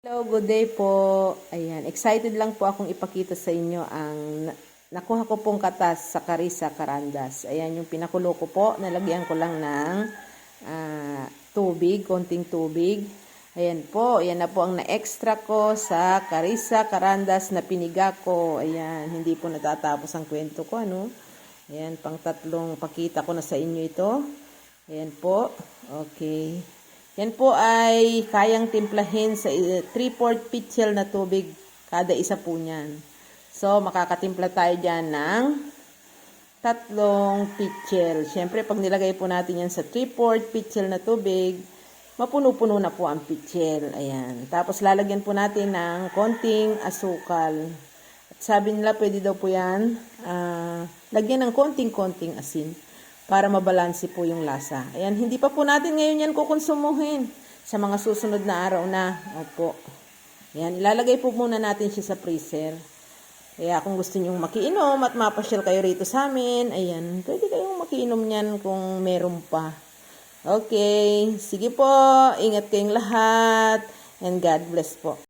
Hello, good day po. Ayan, excited lang po akong ipakita sa inyo ang nakuha ko pong katas sa Carissa Carandas. Ayan, yung pinakulo ko po, nalagyan ko lang ng tubig, konting tubig. Ayan po, ayan na po ang na-extra ko sa Carissa Carandas na piniga ko. Ayan, hindi po natatapos ang kwento ko, ano? Ayan, pang tatlong pakita ko na sa inyo ito. Ayan po, okay. Yan po ay kayang timplahin sa 3/4 pitchel na tubig kada isa po niyan. So, makakatimpla tayo dyan ng 3 pitchel. Siyempre, pag nilagay po natin yan sa 3/4 pitchel na tubig, mapuno-puno na po ang pitchel. Ayan. Tapos, lalagyan po natin ng konting asukal. At sabi nila, pwede daw po yan, lagyan ng konting-konting asin para mabalanse po yung lasa. Ayan, hindi pa po natin ngayon yan kukonsumuhin sa mga susunod na araw na. Opo. Ayan, ilalagay po muna natin siya sa freezer. Kaya kung gusto nyong makiinom at mapasyal kayo rito sa amin, ayan, pwede kayong makiinom niyan kung meron pa. Okay, sige po, ingat kayong lahat, and God bless po.